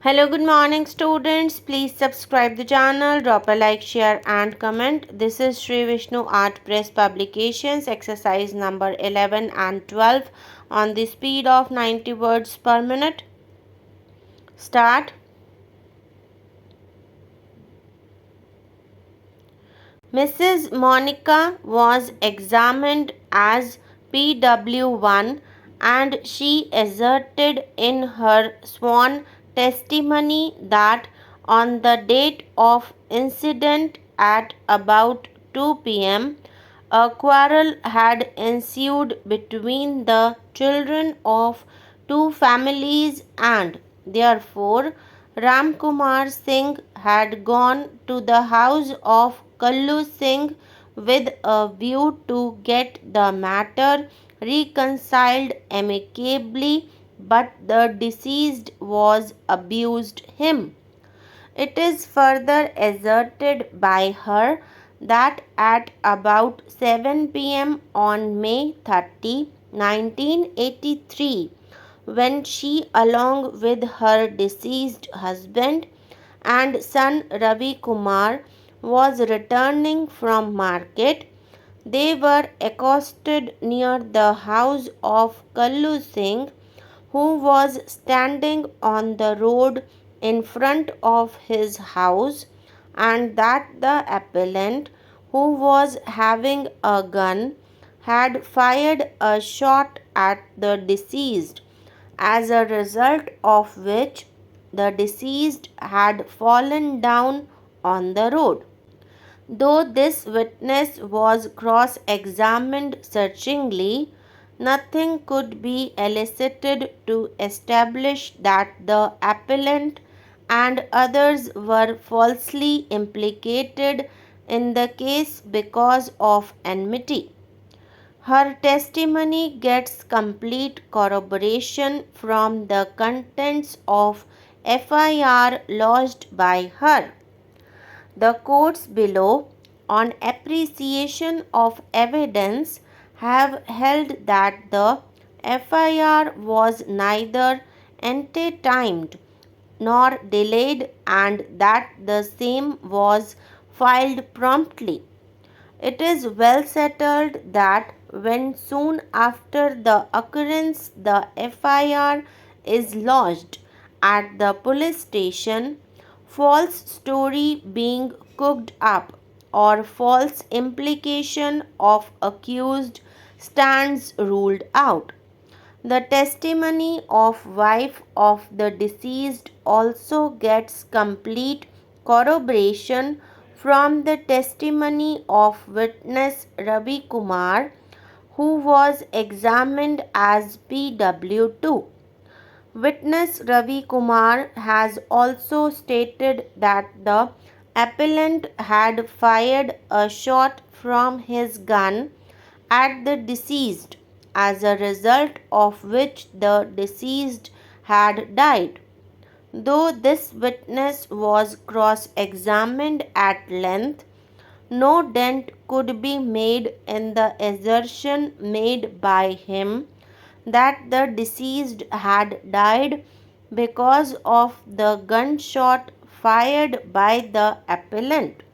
Hello, good morning students. Please subscribe the channel, drop a like, share and comment. This is Shree Vishnu Art Press Publications exercise number 11 and 12 on the speed of 90 words per minute. Start. Mrs. Monica was examined as PW1 and she asserted in her sworn testimony that on the date of incident at about 2 p.m. a quarrel had ensued between the children of two families and therefore Ramkumar Singh had gone to the house of Kallu Singh with a view to get the matter reconciled amicably, but the deceased was abused him. It is further asserted by her that at about 7 p.m. on May 30, 1983, when she, along with her deceased husband and son Ravi Kumar, was returning from market, they were accosted near the house of Kallu Singh, who was standing on the road in front of his house, and that the appellant, who was having a gun, had fired a shot at the deceased, as a result of which the deceased had fallen down on the road. Though this witness was cross examined searchingly, nothing could be elicited to establish that the appellant and others were falsely implicated in the case because of enmity. Her testimony gets complete corroboration from the contents of FIR lodged by her. The courts below, on appreciation of evidence, have held that the FIR was neither ante-timed nor delayed and that the same was filed promptly. It is well settled that when soon after the occurrence the FIR is lodged at the police station, false story being cooked up or false implication of accused stands ruled out. The testimony of wife of the deceased also gets complete corroboration from the testimony of witness Ravi Kumar, who was examined as PW2. Witness Ravi Kumar has also stated that the appellant had fired a shot from his gun at the deceased, as a result of which the deceased had died. Though this witness was cross examined at length, no dent could be made in the assertion made by him that the deceased had died because of the gunshot fired by the appellant.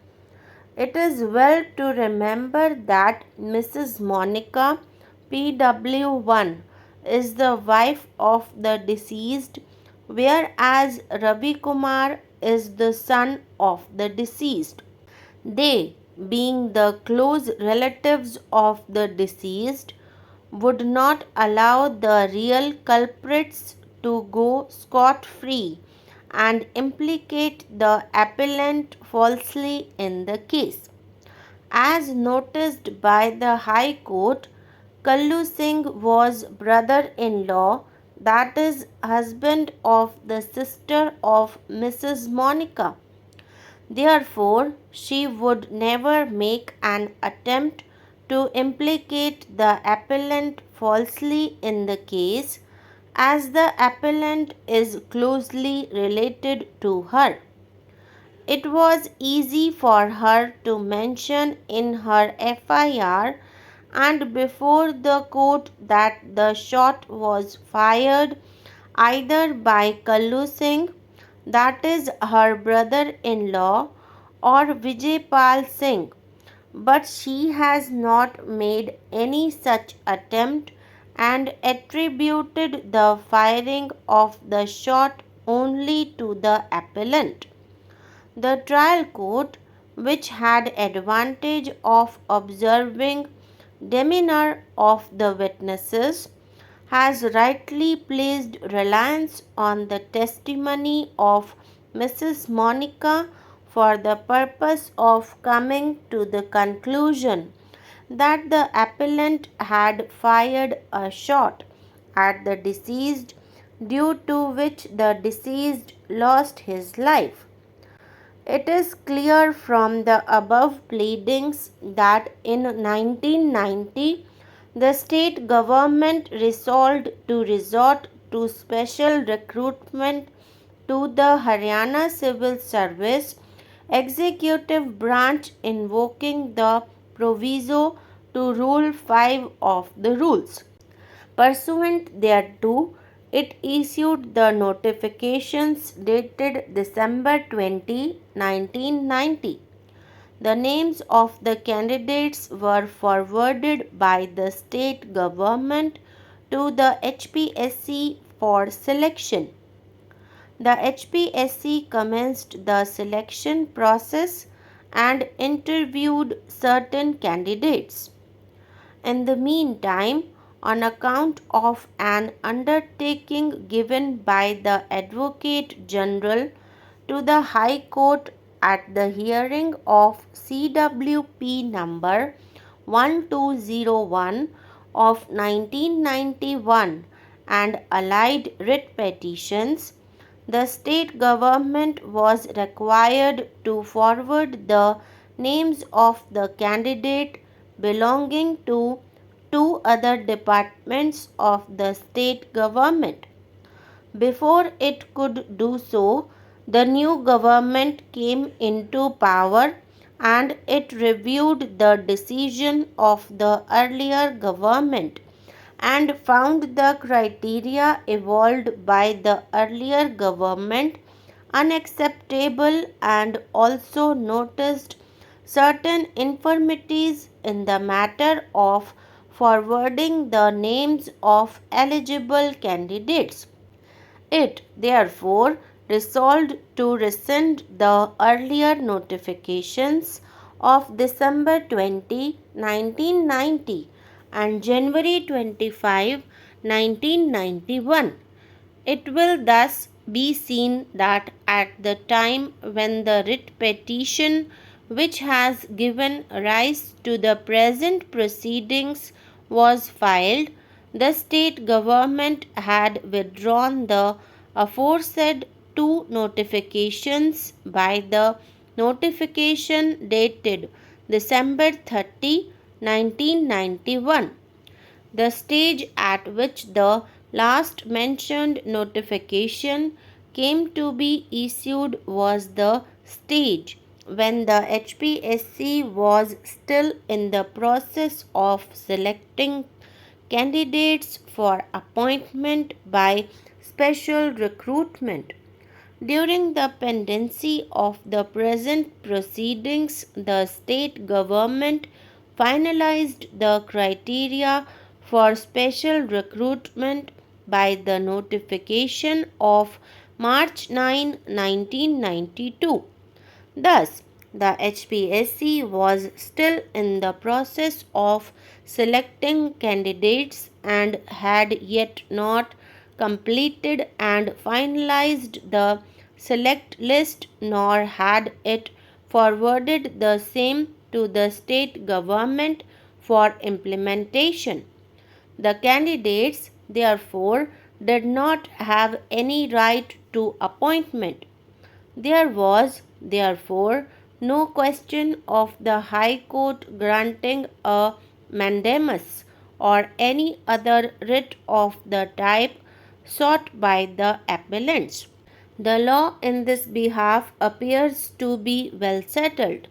It is well to remember that Mrs. Monica PW1 is the wife of the deceased, whereas Ravi Kumar is the son of the deceased. They, being the close relatives of the deceased, would not allow the real culprits to go scot-free and implicate the appellant falsely in the case. As noticed by the High Court, Kallu Singh was brother-in-law, that is, husband of the sister of Mrs. Monica. Therefore, she would never make an attempt to implicate the appellant falsely in the case, as the appellant is closely related to her. It was easy for her to mention in her FIR and before the court that the shot was fired either by Kallu Singh, that is her brother-in-law or Vijaypal Singh, but she has not made any such attempt and attributed the firing of the shot only to the appellant. The trial court, which had advantage of observing demeanor of the witnesses, has rightly placed reliance on the testimony of Mrs. Monica for the purpose of coming to the conclusion that the appellant had fired a shot at the deceased, due to which the deceased lost his life. It is clear from the above pleadings that in 1990 the state government resolved to resort to special recruitment to the Haryana Civil Service executive branch, invoking the proviso to Rule 5 of the rules. Pursuant thereto, it issued the notifications dated December 20, 1990. The names of the candidates were forwarded by the state government to the HPSC for selection. The HPSC commenced the selection process and interviewed certain candidates. In the meantime, on account of an undertaking given by the Advocate General to the High Court at the hearing of C.W.P. number 1201 of 1991 and allied writ petitions, the state government was required to forward the names of the candidate belonging to two other departments of the state government. Before it could do so, the new government came into power and it reviewed the decision of the earlier government and found the criteria evolved by the earlier government unacceptable and also noticed certain infirmities in the matter of forwarding the names of eligible candidates. It, therefore, resolved to rescind the earlier notifications of December 20, 1990 and January 25, 1991. It will thus be seen that at the time when the writ petition which has given rise to the present proceedings was filed, the state government had withdrawn the aforesaid two notifications by the notification dated December 30, 1991. The stage at which the last mentioned notification came to be issued was the stage when the HPSC was still in the process of selecting candidates for appointment by special recruitment. During the pendency of the present proceedings, the state government finalized the criteria for special recruitment by the notification of March 9, 1992. Thus, the HPSC was still in the process of selecting candidates and had yet not completed and finalized the select list, nor had it forwarded the same to the state government for implementation. The candidates, therefore, did not have any right to appointment. There was, therefore, no question of the High Court granting a mandamus or any other writ of the type sought by the appellants. The law in this behalf appears to be well settled.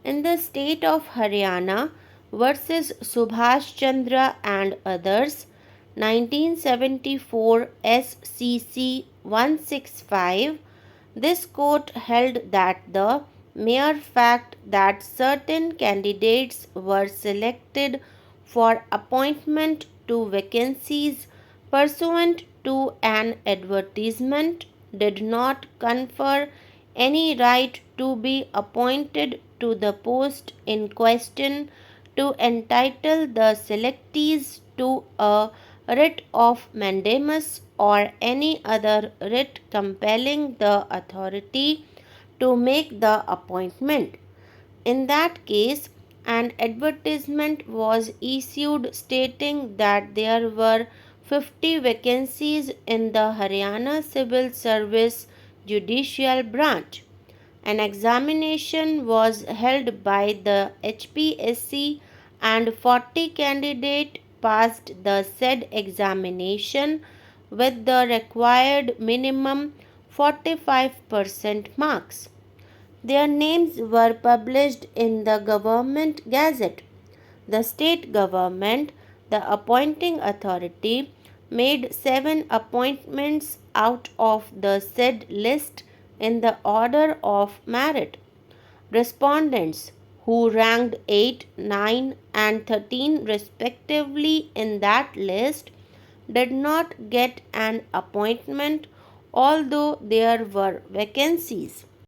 In the state of Haryana versus Subhash Chandra and others, 1974 SCC 165, This court held that the mere fact that certain candidates were selected for appointment to vacancies pursuant to an advertisement did not confer any right to be appointed to the post in question to entitle the selectees to a writ of mandamus or any other writ compelling the authority to make the appointment. In that case, an advertisement was issued stating that there were 50 vacancies in the Haryana Civil Service Judicial Branch. An examination was held by the HPSC and 40 candidates passed the said examination with the required minimum 45% marks. Their names were published in the Government Gazette. The state government, the appointing authority, made 7 appointments out of the said list in the order of merit. Respondents who ranked 8, 9, and 13 respectively in that list did not get an appointment although there were vacancies.